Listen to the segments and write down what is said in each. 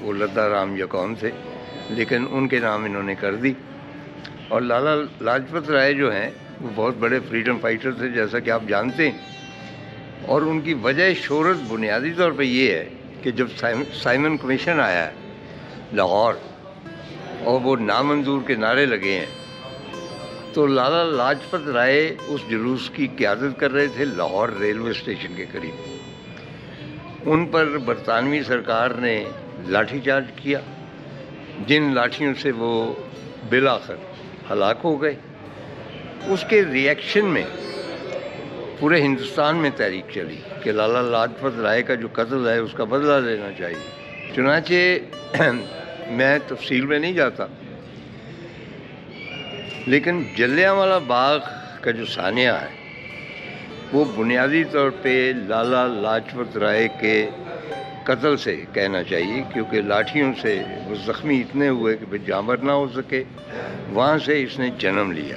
وہ لدا رام یا کون تھے، لیکن ان کے نام انہوں نے کر دی۔ اور لالا لاجپت رائے جو ہیں وہ بہت بڑے فریڈم فائٹر تھے، جیسا کہ آپ جانتے ہیں، اور ان کی وجہ شہرت بنیادی طور پہ یہ ہے کہ جب سائمن کمیشن آیا ہے لاہور اور وہ نامنظور کے نعرے لگے ہیں، تو لالا لاجپت رائے اس جلوس کی قیادت کر رہے تھے لاہور ریلوے اسٹیشن کے قریب۔ ان پر برطانوی سرکار نے لاٹھی چارج کیا، جن لاٹھیوں سے وہ بالآخر ہلاک ہو گئے۔ اس کے ریئیکشن میں پورے ہندوستان میں تحریک چلی کہ لالا لاجپت رائے کا جو قتل ہے اس کا بدلہ لینا چاہیے۔ چنانچہ میں تفصیل میں نہیں جاتا، لیکن جلیانوالہ باغ کا جو سانحہ ہے وہ بنیادی طور پہ لالا لاجپت رائے کے قتل سے کہنا چاہیے، کیونکہ لاٹھیوں سے وہ زخمی اتنے ہوئے کہ جانور نہ ہو سکے، وہاں سے اس نے جنم لیا۔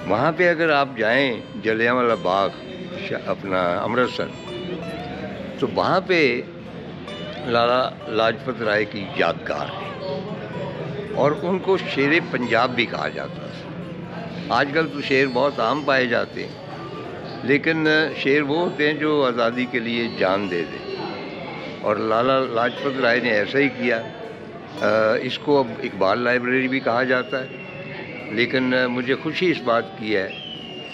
وہاں پہ اگر آپ جائیں جلیانوالہ باغ اپنا امرتسر، تو وہاں پہ لالا لاجپت رائے کی یادگار ہے، اور ان کو شیر پنجاب بھی کہا جاتا تھا۔ آج کل تو شیر بہت عام پائے جاتے ہیں، لیکن شیر وہ ہوتے ہیں جو آزادی کے لیے جان دے دیں، اور لالا لاجپت رائے نے ایسا ہی کیا۔ اس کو اب اقبال لائبریری بھی کہا جاتا ہے، لیکن مجھے خوشی اس بات کی ہے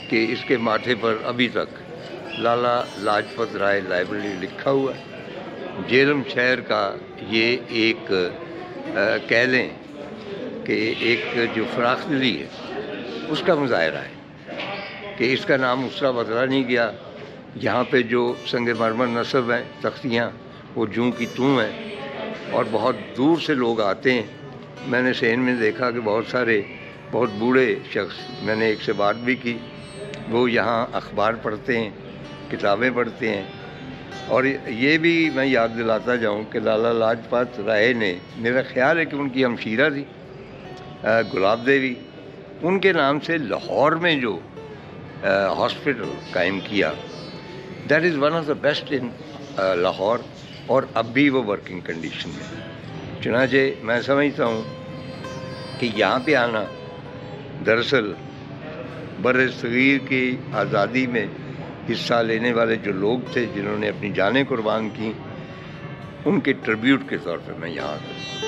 کہ اس کے ماتھے پر ابھی تک لالا لاجپت رائے لائبریری لکھا ہوا ہے۔ جہلم شہر کا یہ ایک کہہ لیں کہ ایک جو فراخ دلی ہے اس کا مظاہرہ ہے کہ اس کا نام اس طرح بدلا نہیں گیا۔ یہاں پہ جو سنگ مرمر نصب ہیں، تختیاں، وہ جوں کی توں ہیں، اور بہت دور سے لوگ آتے ہیں۔ میں نے سین میں دیکھا کہ بہت سارے بہت بوڑھے شخص، میں نے ایک سے بات بھی کی، وہ یہاں اخبار پڑھتے ہیں، کتابیں پڑھتے ہیں۔ اور یہ بھی میں یاد دلاتا جاؤں کہ لالا لاجپت رائے نے، میرا خیال ہے کہ ان کی ہمشیرہ تھی گلاب دیوی، ان کے نام سے لاہور میں جو ہاسپٹل قائم کیا، that is one of the best in Lahore, اور اب بھی وہ ورکنگ کنڈیشن میں۔ چنانچہ میں سمجھتا ہوں کہ یہاں پہ آنا دراصل بر صغیر کی آزادی میں حصہ لینے والے جو لوگ تھے، جنہوں نے اپنی جانیں قربان کی، ان کے ٹریبیوٹ کے طور پہ میں یہاں آتا ہوں۔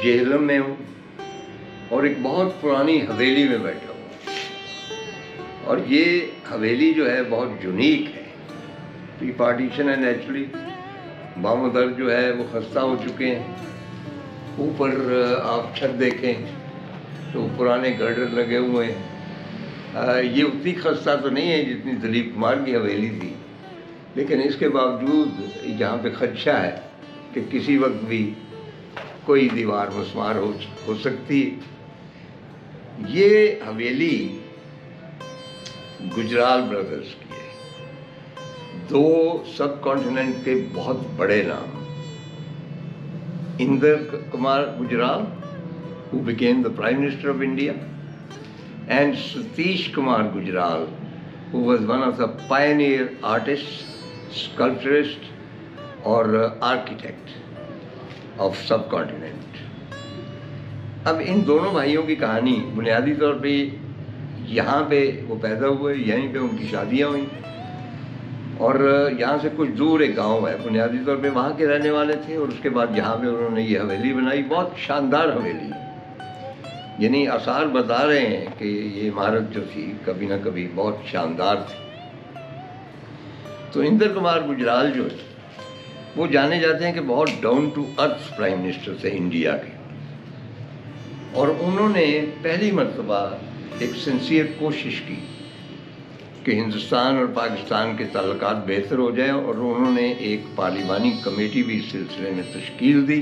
جہلم میں ہوں اور ایک بہت پرانی حویلی میں بیٹھا ہوں، اور یہ حویلی جو ہے بہت یونیک ہے۔ پری پارٹیشن ہے نیچرلی، بام و در جو ہے وہ خستہ ہو چکے ہیں۔ اوپر آپ چھت دیکھیں تو پرانے گرڈر لگے ہوئے ہیں۔ یہ اتنی خستہ تو نہیں ہے جتنی دلیپ کمار کی حویلی تھی، لیکن اس کے باوجود یہاں پہ خدشہ ہے کہ کسی وقت بھی کوئی دیوار مسمار ہو سکتی۔ یہ حویلی گجرال برادرز کی ہے، دو سب کانٹیننٹ کے بہت بڑے نام، اندر Kumar Gujral who became the Prime Minister of India, and Satish Kumar Gujral, who was one of the pioneer artists, sculpturists or architect of subcontinent. اب ان دونوں بھائیوں کی کہانی بنیادی طور پہ یہاں پہ وہ پیدا ہوئے، یہیں پہ ان کی شادیاں ہوئیں، اور یہاں سے کچھ دور ایک گاؤں ہے، بنیادی طور پہ وہاں کے رہنے والے تھے، اور اس کے بعد یہاں پہ انہوں نے یہ حویلی بنائی، بہت شاندار حویلی، یعنی آثار بتا رہے ہیں کہ یہ عمارت جو تھی کبھی نہ کبھی بہت شاندار تھی. تو اندر کمار گجرال جو ہے وہ جانے جاتے ہیں کہ بہت down to earth prime minister تھے انڈیا کے، اور انہوں نے پہلی مرتبہ ایک سنسیئر کوشش کی کہ ہندوستان اور پاکستان کے تعلقات بہتر ہو جائیں، اور انہوں نے ایک پارلیمانی کمیٹی بھی اس سلسلے میں تشکیل دی.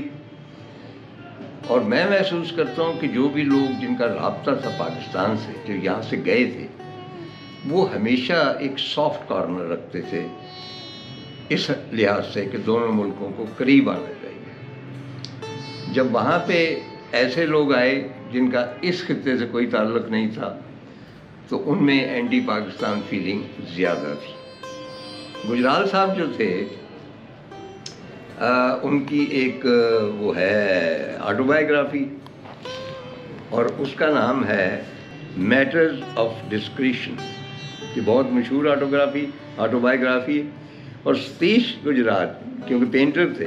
اور میں محسوس کرتا ہوں کہ جو بھی لوگ جن کا رابطہ تھا پاکستان سے، جو یہاں سے گئے تھے، وہ ہمیشہ ایک سافٹ کارنر رکھتے تھے اس لحاظ سے کہ دونوں ملکوں کو قریب آنا چاہیے. جب وہاں پہ ایسے لوگ آئے جن کا اس خطے سے کوئی تعلق نہیں تھا تو ان میں اینٹی پاکستان فیلنگ زیادہ تھی. گجرال صاحب جو تھے ان کی ایک وہ ہے آٹو بایوگرافی، اور اس کا نام ہے میٹرز آف ڈسکریشن، یہ بہت مشہور آٹو بایوگرافی. اور ستیش گجرال کیونکہ پینٹر تھے،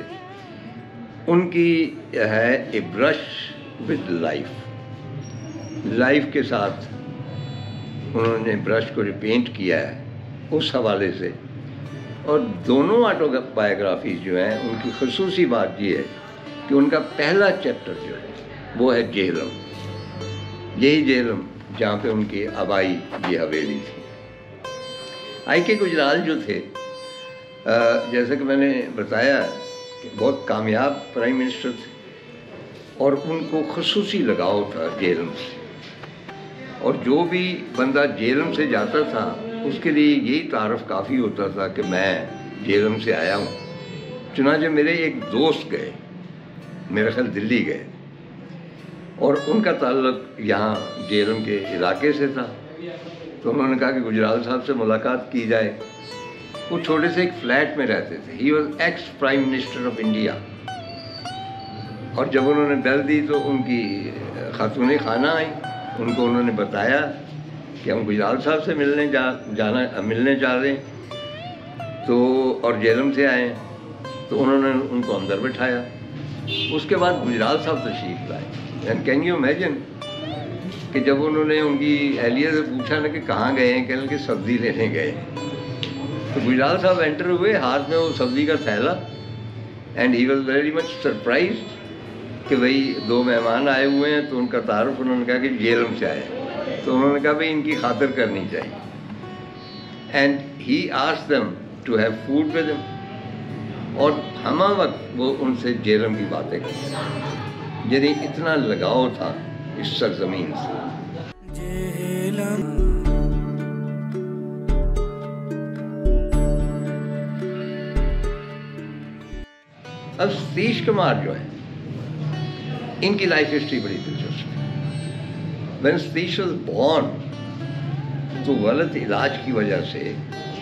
ان کی ہے اے برش ود لائف کے ساتھ انہوں نے برش کو ریپینٹ کیا ہے اس حوالے سے. اور دونوں آٹو بایوگرافیز جو ہیں ان کی خصوصی بات یہ ہے کہ ان کا پہلا چیپٹر جو ہے وہ ہے جہلم، یہی جہلم جہاں پہ ان کی آبائی یہ حویلی تھی. آئی کے گجرال جو تھے، جیسا کہ میں نے بتایا کہ بہت کامیاب پرائم منسٹر تھے، اور ان کو خصوصی لگاؤ تھا جہلم سے، اور جو بھی بندہ جہلم سے جاتا تھا اس کے لیے یہی تعارف کافی ہوتا تھا کہ میں جہلم سے آیا ہوں. چنانچہ میرے ایک دوست گئے، میرے خیال دلی گئے، اور ان کا تعلق یہاں جہلم کے علاقے سے تھا. تو انہوں نے کہا کہ گجرال صاحب سے ملاقات کی جائے. وہ چھوٹے سے ایک فلیٹ میں رہتے تھے. He was ex prime minister of India. اور جب انہوں نے بیل دی تو ان کی خاتون خانہ آئیں، ان کو انہوں نے بتایا کہ ہم گجرال صاحب سے ملنے جا رہے ہیں، تو اور جہلم سے آئے ہیں. تو انہوں نے ان کو اندر بٹھایا. اس کے بعد گجرال صاحب تشریف لائے. اینڈ کین یو امیجن کہ جب انہوں نے ان کی اہلیہ سے پوچھا نا کہ کہاں گئے ہیں، کہنے کہ سبزی لینے گئے. تو گجرال صاحب انٹر ہوئے، ہاتھ میں وہ سبزی کا تھیلا، and he was very much surprised کہ بھائی دو مہمان آئے ہوئے ہیں. تو ان کا تعارف انہوں نے کہا کہ جہلم سے آئے. تو انہوں نے کہا بھائی ان کی خاطر کرنی چاہیے. And he asked them to have food with him, اور ہمہ وقت وہ ان سے جہلم کی باتیں کرتے، یعنی اتنا لگاؤ تھا اس سرزمین سے. اب ستیش کمار جو ہیں، ان کی لائف ہسٹری بڑی دلچسپ ہے. when Satish was born تو غلط علاج کی وجہ سے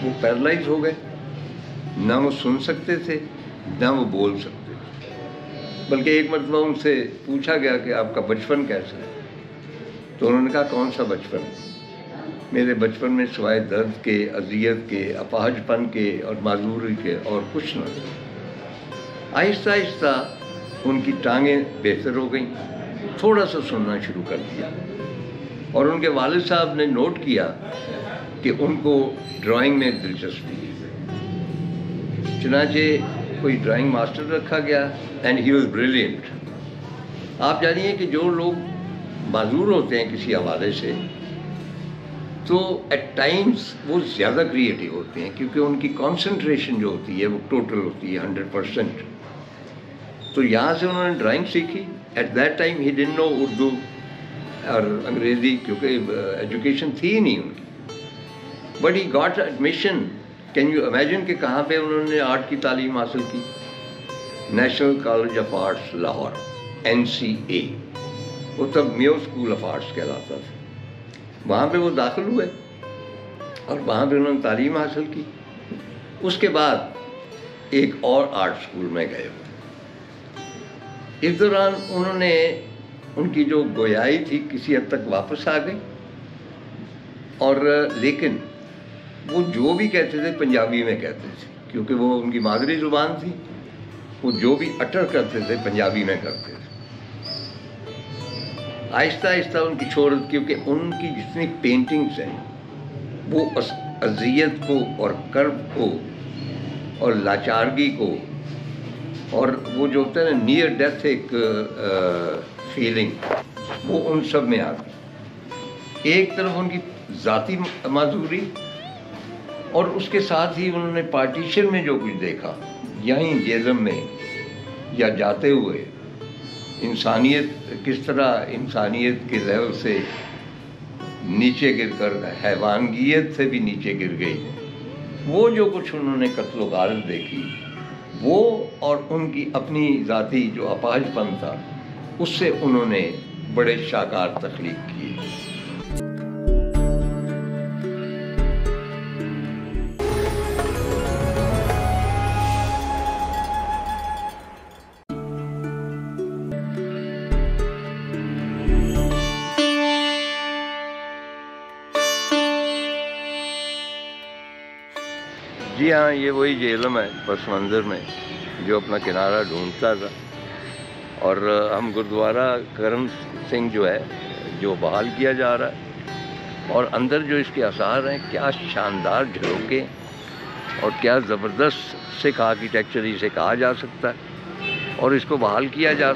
وہ پیرالائز ہو گئے، نہ وہ سن سکتے تھے نہ وہ بول سکتے تھے. بلکہ ایک مرتبہ ان سے پوچھا گیا کہ آپ کا بچپن کیسا ہے؟ تو انہوں نے کہا کون سا بچپن؟ میرے بچپن میں سوائے درد کے، اذیت کے، اپاہج پن کے اور معذوری کے اور کچھ نہ تھا. آہستہ آہستہ ان کی ٹانگیں بہتر ہو گئیں، تھوڑا سا سننا شروع کر دیا. اور ان کے والد صاحب نے نوٹ کیا کہ ان کو ڈرائنگ میں دلچسپی ہے، چنانچہ کوئی ڈرائنگ ماسٹر رکھا گیا. And he was brilliant. آپ جانیے کہ جو لوگ معذور ہوتے ہیں کسی حوالے سے تو ایٹ ٹائمز وہ زیادہ کریٹیو ہوتے ہیں، کیونکہ ان کی کانسنٹریشن جو ہوتی ہے وہ ٹوٹل ہوتی ہے 100%. تو یہاں سے انہوں نے ڈرائنگ سیکھی. At that time he didn't know Urdu اور انگریزی، کیونکہ ایجوکیشن تھی ہی نہیں ان کی. But he got admission can you imagine کہ کہاں پہ انہوں نے آرٹ کی تعلیم حاصل کی؟ National college of arts Lahore, NCA، وہ تب میو اسکول آف آرٹس کہلاتا تھا، وہاں پہ وہ داخل ہوئے اور وہاں پہ انہوں نے تعلیم حاصل کی. اس کے بعد ایک اور آرٹ اسکول میں گئے. اس دوران انہوں نے ان کی جو گویائی تھی کسی حد تک واپس آ گئی، اور لیکن وہ جو بھی کہتے تھے پنجابی میں کہتے تھے، کیونکہ وہ ان کی مادری زبان تھی. وہ جو بھی اٹر کرتے تھے پنجابی میں کرتے تھے. آہستہ آہستہ ان کی شہرت، کیونکہ ان کی جتنی پینٹنگز ہیں وہ اذیت کو اور کرب کو اور لاچارگی کو، اور وہ جو ہوتا ہے نا نیئر ڈیتھ ایک فیلنگ، وہ ان سب میں آتی. ایک طرف ان کی ذاتی معذوری، اور اس کے ساتھ ہی انہوں نے پارٹیشن میں جو کچھ دیکھا یہیں جہلم میں یا جاتے ہوئے، انسانیت کس طرح انسانیت کے لیول سے نیچے گر کر حیوانگیت سے بھی نیچے گر گئی. وہ جو کچھ انہوں نے قتل و غارت دیکھی، وہ اور ان کی اپنی ذاتی جو اپاہج پن تھا، اس سے انہوں نے بڑے شاہکار تخلیق کیے. جی ہاں، یہ وہی جہلم ہے پس منظر میں جو اپنا کنارہ ڈھونڈتا تھا. اور ہم گرودوارہ کرم سنگھ جو ہے جو بحال کیا جا رہا ہے، اور اندر جو اس کے آثار ہیں، کیا شاندار جھروکے اور کیا زبردست سکھ آرکیٹیکچر اسے کہا جا سکتا ہے، اور اس کو بحال کیا جا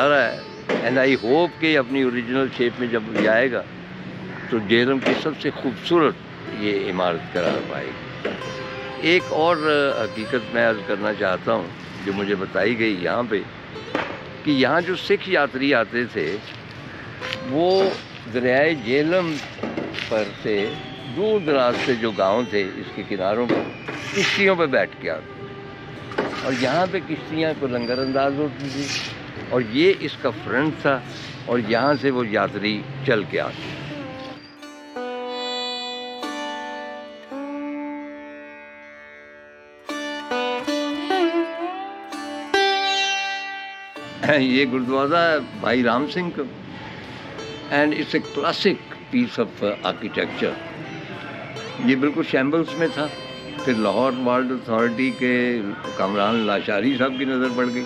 رہا ہے. اینڈ آئی ہوپ کہ اپنی اوریجنل شیپ میں جب جائے گا تو جہلم کی سب سے خوبصورت یہ عمارت قرار پائے گی. ایک اور حقیقت میں عرض کرنا چاہتا ہوں جو مجھے بتائی گئی یہاں پہ، کہ یہاں جو سکھ یاتری آتے تھے وہ دریائے جہلم پر سے دور دراز سے جو گاؤں تھے اس کے کناروں پر کشتیوں پہ بیٹھ کے آتے، اور یہاں پہ کشتیاں کو لنگر انداز ہوتی تھی، اور یہ اس کا فرنٹ تھا، اور یہاں سے وہ یاتری چل کے آتے. یہ گرودوارہ بھائی رام سنگھ کا، and it's a classic piece of architecture. یہ بالکل شیمبلز میں تھا. پھر لاہور ورلڈ اتھارٹی کے کامران لاشاری صاحب کی نظر پڑ گئی،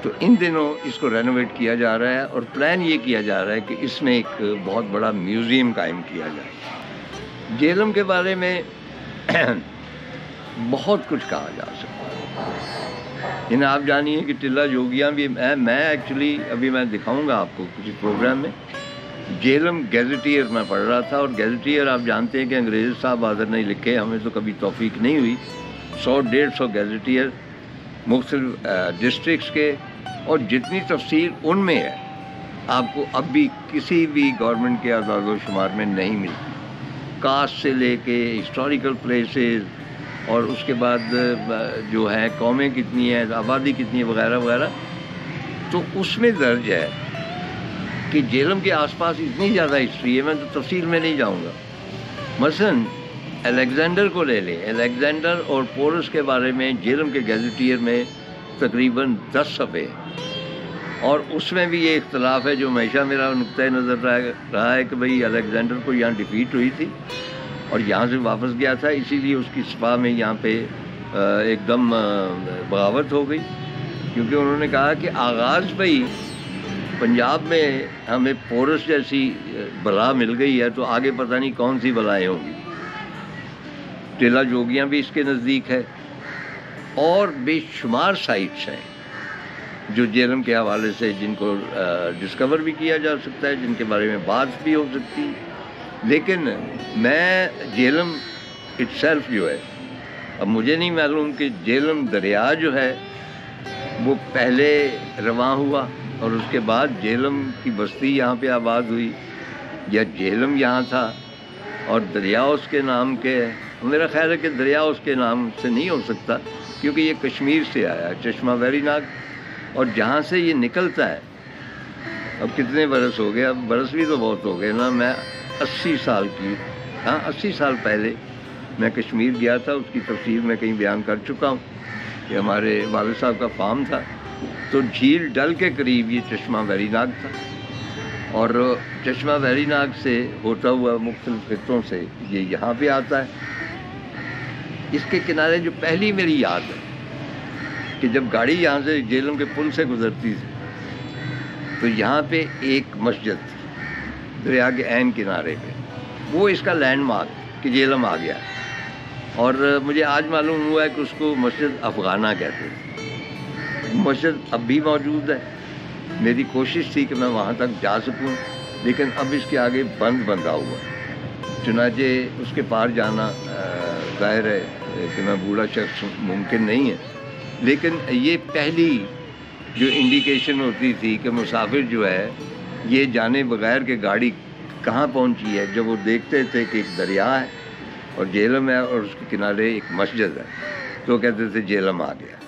تو ان دنوں اس کو رینوویٹ کیا جا رہا ہے، اور پلان یہ کیا جا رہا ہے کہ اس میں ایک بہت بڑا میوزیم قائم کیا جائے. جہلم کے بارے میں بہت کچھ کہا جا سکتا ہے. انہیں آپ جانیے کہ ٹلہ جوگیاں بھی، میں ایکچولی ابھی میں دکھاؤں گا آپ کو کسی پروگرام میں، جہلم گیزٹیئر میں پڑھ رہا تھا. اور گیزٹیئر آپ جانتے ہیں کہ انگریز صاحب حاضر نہیں لکھے، ہمیں تو کبھی توفیق نہیں ہوئی. 100-150 گیزٹیئر مختلف ڈسٹرکٹس کے، اور جتنی تفصیل ان میں ہے آپ کو اب بھی کسی بھی گورنمنٹ کے اعداد و شمار میں نہیں ملتی. کاسٹ سے لے کے ہسٹوریکل پلیسز، اور اس کے بعد جو ہے قومیں کتنی ہیں، آبادی کتنی ہے، وغیرہ وغیرہ. تو اس میں درج ہے کہ جہلم کے آس پاس اتنی زیادہ ہسٹری ہے، میں تو تفصیل میں نہیں جاؤں گا. مثلاً الیگزینڈر کو لے لیں. الیگزینڈر اور پورس کے بارے میں جہلم کے گیزٹیئر میں تقریباً 10 صفحے، اور اس میں بھی یہ اختلاف ہے جو ہمیشہ میرا نقطۂ نظر رہا ہے کہ بھئی الیگزینڈر کو یہاں ڈیفیٹ ہوئی تھی اور یہاں سے واپس گیا تھا، اسی لیے اس کی صفحہ میں یہاں پہ ایک دم بغاوت ہو گئی، کیونکہ انہوں نے کہا کہ آغاز بھئی پنجاب میں ہمیں پورس جیسی بلا مل گئی ہے تو آگے پتہ نہیں کون سی بلائیں ہوں گی. ٹیلا جوگیاں بھی اس کے نزدیک ہے، اور بے شمار سائٹس ہیں جو جہلم کے حوالے سے جن کو ڈسکور بھی کیا جا سکتا ہے، جن کے بارے میں بات بھی ہو سکتی. لیکن میں جہلم اٹ سیلف جو ہے، اب مجھے نہیں معلوم کہ جہلم دریا جو ہے وہ پہلے رواں ہوا اور اس کے بعد جہلم کی بستی یہاں پہ آباد ہوئی، یا جہلم یہاں تھا اور دریا اس کے نام کے ہے میرا خیال ہے کہ دریا اس کے نام سے نہیں ہو سکتا، کیونکہ یہ کشمیر سے آیا ہے، چشمہ ویری ناگ، اور جہاں سے یہ نکلتا ہے، اب کتنے برس ہو گئے، اب برس بھی تو بہت ہو گئے نا، میں 80 سال پہلے میں کشمیر گیا تھا، اس کی تفصیل میں کہیں بیان کر چکا ہوں کہ ہمارے والد صاحب کا فارم تھا، تو جھیل ڈل کے قریب یہ چشمہ ویری ناگ تھا، اور چشمہ ویری ناگ سے ہوتا ہوا مختلف خطوں سے یہ یہاں پہ آتا ہے۔ اس کے کنارے جو پہلی میری یاد ہے کہ جب گاڑی یہاں سے جیلم کے پل سے گزرتی تھی تو یہاں پہ ایک مسجد تھی دریا کے عین کنارے پہ، وہ اس کا لینڈ مارک کہ جیلم آ گیا، اور مجھے آج معلوم ہوا ہے کہ اس کو مسجد افغانہ کہتے ہیں۔ مسجد اب بھی موجود ہے، میری کوشش تھی کہ میں وہاں تک جا سکوں، لیکن اب اس کے آگے بندھا ہوا، چنانچہ اس کے پار جانا ظاہر ہے کہ میں بوڑھا شخص ممکن نہیں ہے، لیکن یہ پہلی جو انڈیکیشن ہوتی تھی کہ مسافر جو ہے یہ جانے بغیر کہ گاڑی کہاں پہنچی ہے، جب وہ دیکھتے تھے کہ ایک دریا ہے اور جیلم ہے اور اس کے کنارے ایک مسجد ہے تو کہتے تھے جیلم آ گیا۔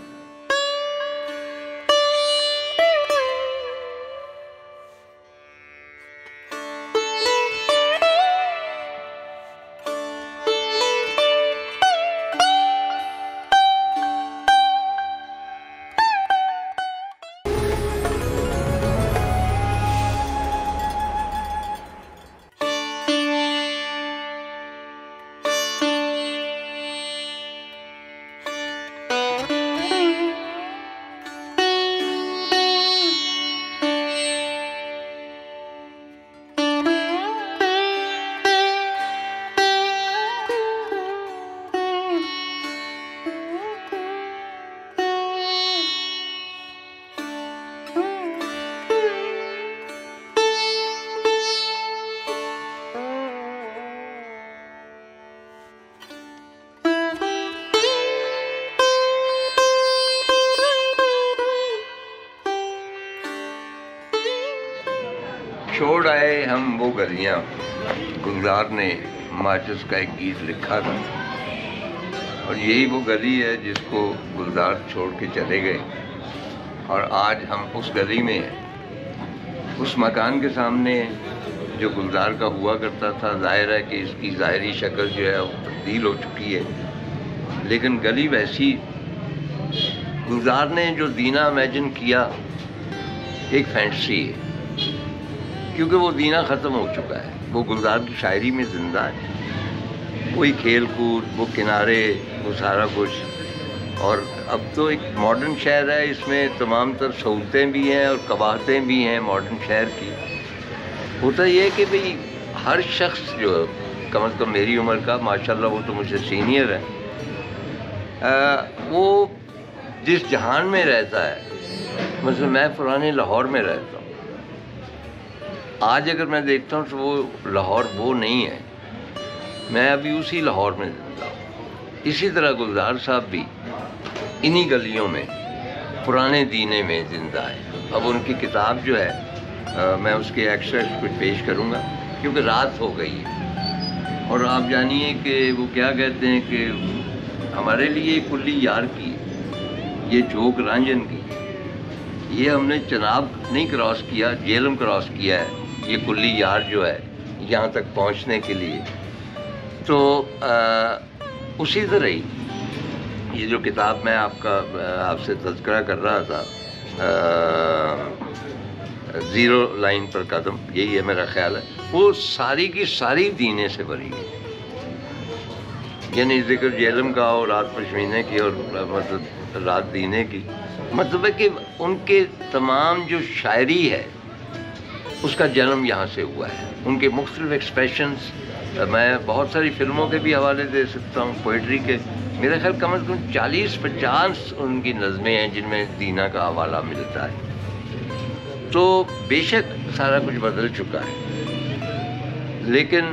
چھوڑ آئے ہم وہ گلیاں، گلزار نے ماچس کا ایک گیت لکھا تھا، اور یہی وہ گلی ہے جس کو گلزار چھوڑ کے چلے گئے، اور آج ہم اس گلی میں ہیں۔ اس مکان کے سامنے جو گلزار کا ہوا کرتا تھا، ظاہر ہے کہ اس کی ظاہری شکل جو ہے وہ تبدیل ہو چکی ہے، لیکن گلی ویسی، گلزار نے جو دینہ امیجن کیا ایک فینٹسی ہے، کیونکہ وہ دینہ ختم ہو چکا ہے، وہ گلزار کی شاعری میں زندہ ہے، وہی کھیل کود، وہ کنارے، وہ سارا کچھ، اور اب تو ایک ماڈرن شہر ہے، اس میں تمام تر سہولتیں بھی ہیں اور قباحتیں بھی ہیں ماڈرن شہر کی۔ ہوتا یہ ہے کہ بھئی ہر شخص جو کم از کم میری عمر کا، ماشاءاللہ وہ تو مجھ سے سینئر ہے، وہ جس جہان میں رہتا ہے، مثلا میں پرانے لاہور میں رہتا ہوں، آج اگر میں دیکھتا ہوں تو وہ لاہور وہ نہیں ہے، میں ابھی اسی لاہور میں زندہ ہوں۔ اسی طرح گلزار صاحب بھی انہی گلیوں میں پرانے دینے میں زندہ ہے۔ اب ان کی کتاب جو ہے میں اس کے ایکسٹریکٹ کچھ پیش کروں گا، کیونکہ رات ہو گئی ہے، اور آپ جانیے کہ وہ کیا کہتے ہیں کہ ہمارے لیے کلی یار کی، یہ جھوک رانجھن کی، یہ ہم نے چناب نہیں کراس کیا، جیلم کراس کیا ہے، یہ کلی یار جو ہے یہاں تک پہنچنے کے لیے۔ تو اسی طرح ہی یہ جو کتاب میں آپ سے تذکرہ کر رہا تھا، زیرو لائن پر قدم، یہی ہے میرا خیال ہے، وہ ساری کی ساری دینے سے بھری ہے، یعنی ذکر جیلم کا اور رات پشمینے کی اور مطلب رات دینے کی، مطلب ہے کہ ان کے تمام جو شاعری ہے اس کا جنم یہاں سے ہوا ہے، ان کے مختلف ایکسپریشنز، میں بہت ساری فلموں کے بھی حوالے دے سکتا ہوں، پوئٹری کے، میرا خیال کم از کم 40-50 ان کی نظمیں ہیں جن میں دینہ کا حوالہ ملتا ہے۔ تو بے شک سارا کچھ بدل چکا ہے، لیکن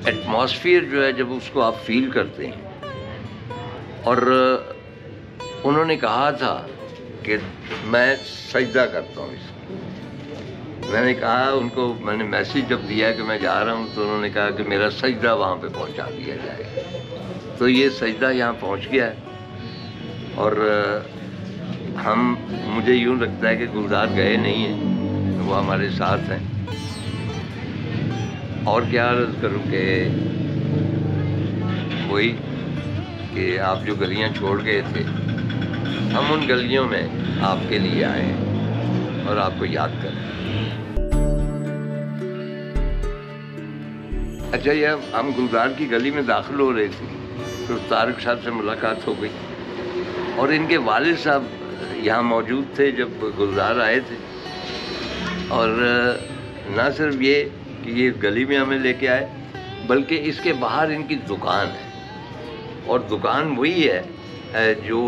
ایٹماسفیئر جو ہے جب اس کو آپ فیل کرتے ہیں، اور انہوں نے کہا تھا کہ میں سجدہ کرتا ہوں اس کو، میں نے کہا ان کو، میں نے میسیج جب دیا کہ میں جا رہا ہوں تو انہوں نے کہا کہ میرا سجدہ وہاں پہ پہنچا دیا جائے، تو یہ سجدہ یہاں پہنچ گیا ہے، اور مجھے یوں لگتا ہے کہ گلزار گئے نہیں ہیں، وہ ہمارے ساتھ ہیں. اور کیا عرض کروں کہ وہی کہ آپ جو گلیاں چھوڑ گئے تھے، ہم ان گلیوں میں آپ کے لیے آئے ہیں اور آپ کو یاد کریں. اچھا، یہ ہم گلزار کی گلی میں داخل ہو رہے تھے تو طارق صاحب سے ملاقات ہو گئی، اور ان کے والد صاحب یہاں موجود تھے جب گلزار آئے تھے. اور نہ صرف یہ کہ یہ گلی میں ہمیں لے کے آئے، بلکہ اس کے باہر ان کی دکان ہے، اور دکان وہی ہے جو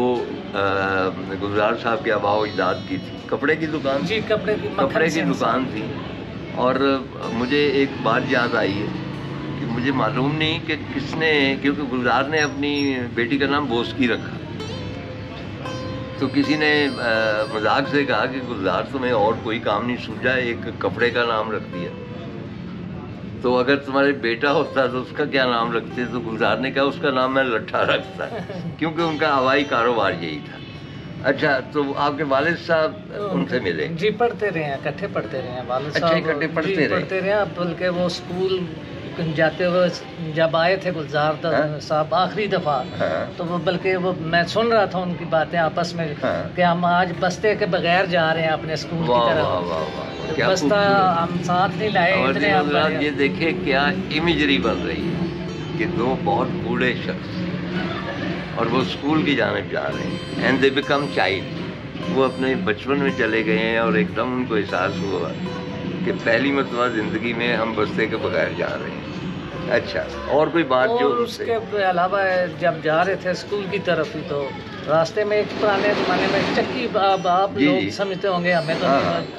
گلزار صاحب کے آباء و اجداد کی تھی. کپڑے کی دکان، جی کپڑے کی دکان تھی. اور مجھے ایک بات یاد آئی ہے کہ مجھے معلوم نہیں کہ کس نے، کیونکہ گلزار نے اپنی بیٹی کا نام بوسکی رکھا، تو کسی نے مذاق سے کہا کہ گلزار تمہیں اور کوئی کام نہیں سوچا، ایک کپڑے کا نام رکھ دیا. تو اگر تمہارے بیٹا ہوتا تو اس کا کیا نام رکھتے؟ تو گلزار نے کہا اس کا نام میں لٹھا رکھتا، کیونکہ ان کا ہوائی کاروبار یہی تھا. اچھا، تو آپ کے والد صاحب ان سے ملے؟ جی پڑھتے رہے ہیں، اکٹھے پڑھتے رہے ہیں والد صاحب. اکٹھے پڑھتے رہے. بلکہ وہ اسکول جاتے ہوئے جب آئے تھے گلزار صاحب آخری دفعہ، تو وہ بلکہ وہ میں سن رہا تھا ان کی باتیں آپس میں کہ ہم آج بستے کے بغیر جا رہے ہیں اپنے اسکول کی طرف. بستہ ہم ساتھ نہیں لائے. اتنے یہ دیکھیں کیا امیجری بن رہی ہے کہ دو بہت بوڑھے شخص اور وہ اسکول کی جانب جا رہے ہیں، اینڈ دے بیکم چائلڈ. وہ اپنے بچپن میں چلے گئے ہیں اور ایک دم ان کو احساس ہوا کہ پہلی مرتبہ زندگی میں ہم بستے کے بغیر جا رہے ہیں. اچھا، اور کوئی بات جو اس کے علاوہ جب جا رہے تھے اسکول کی طرف ہی تو راستے میں ایک پرانے زمانے میں چکی، آپ لوگ سمجھتے ہوں گے، ہمیں تو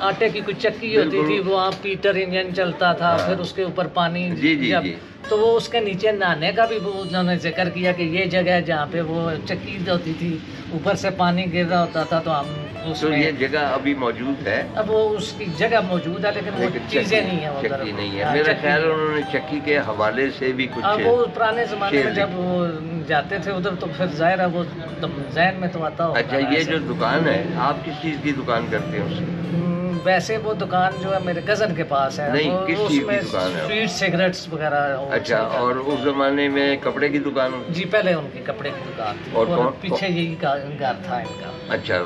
آٹے کی کوئی چکی ہوتی تھی، وہ آپ پیٹر انجن چلتا تھا، پھر اس کے اوپر پانی جب تو وہ اس کے نیچے نہانے کا بھی انہوں نے ذکر کیا کہ یہ جگہ ہے جہاں پہ وہ چکی ہوتی تھی، اوپر سے پانی گر رہا ہوتا تھا. تو ہم تو یہ جگہ ابھی موجود ہے؟ اب وہ اس کی جگہ موجود ہے لیکن وہ چیزیں نہیں ہیں. چکی نہیں ہے میرا خیال. انہوں نے چکی کے حوالے سے بھی کچھ، وہ پرانے زمانے میں جب وہ جاتے تھے ادھر تو پھر ظاہر ہے وہ ذہن میں تو آتا ہوگا. اچھا، یہ جو دکان ہے آپ کس چیز کی دکان کرتے ہیں اس سے؟ ویسے وہ دکان جو ہے میرے کزن کے پاس ہے. نہیں، کس چیز کی دکان ہے؟ سویٹ سگریٹس وغیرہ. اچھا، اور اس زمانے میں کپڑے کی دکان؟ جی پہلے ان کی کپڑے کی دکان تھی، اور پیچھے یہی گھر تھا ان کا. اچھا،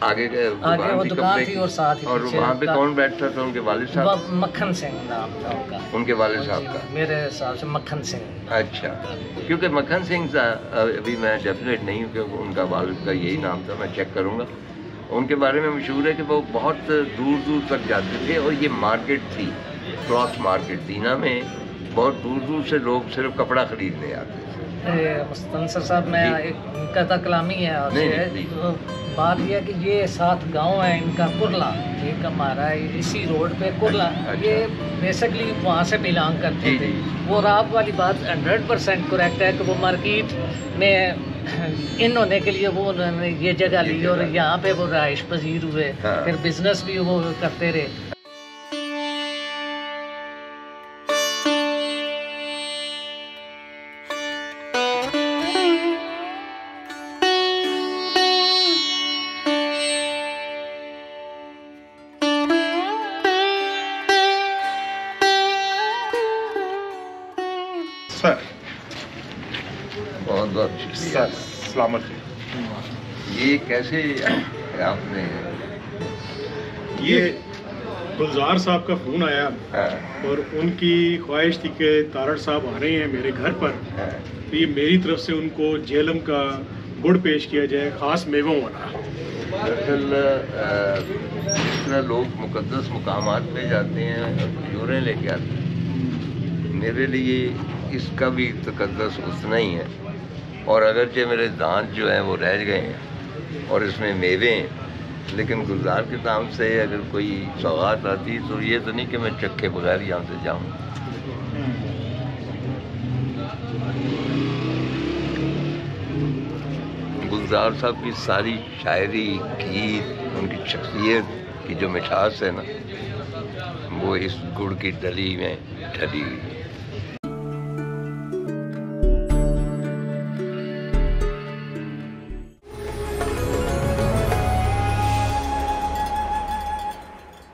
آگے وہ دکان تھی اور ساتھ ہی. اور وہاں پہ کون بیٹھتا تھا؟ ان کے والد صاحب؟ مکھن سنگھ نام تھا ان کا. ان کے والد صاحب کا میرے حساب سے مکھن سنگھ. اچھا، کیونکہ مکھن سنگھ ابھی میں ڈیفینیٹ نہیں ہوں کہ ان کا والد کا یہی نام تھا، میں چیک کروں گا. ان کے بارے میں مشہور ہے کہ وہ بہت دور دور تک جاتے تھے، اور یہ مارکیٹ تھی، کراس مارکیٹ دینا میں بہت دور دور سے لوگ صرف کپڑا خریدنے آتے تھے. مستنصر صاحب میں ایک قطع کلامی ہے. بات یہ ہے کہ یہ 7 گاؤں ہیں ان کا. کرلا ایک ہمارا ہے اسی روڈ پہ کرلا، یہ بیسکلی وہاں سے بلانگ کرتے تھے. وہ آپ والی بات 100% کریکٹ ہے کہ وہ مارکیٹ میں ان ہونے کے لیے وہ انہوں نے یہ جگہ لی اور یہاں پہ وہ رہائش پذیر ہوئے. پھر بزنس بھی وہ کرتے رہے. بہت بہت شکریہ. سلامت. یہ کیسے آپ نے؟ یہ گلزار صاحب کا فون آیا اور ان کی خواہش تھی کہ طارق صاحب آ رہے ہیں میرے گھر پر، تو یہ میری طرف سے ان کو جہلم کا گڑ پیش کیا جائے، خاص میووں والا. دراصل اس طرح لوگ مقدس مقامات پہ جاتے ہیں اور کھجوریں لے کے آتے ہیں. میرے لیے اس کا بھی تقدس اتنا ہی ہے، اور اگرچہ میرے دانت جو ہیں وہ رہ گئے ہیں اور اس میں میوے ہیں، لیکن گلزار کے نام سے اگر کوئی سوغات آتی تو یہ تو نہیں کہ میں چکھے بغیر یہاں سے جاؤں. گلزار صاحب کی ساری شاعری، گیت، ان کی شخصیت کی جو مٹھاس ہے نا، وہ اس گڑ کی ڈلی میں ڈھلی ہوئی ہے.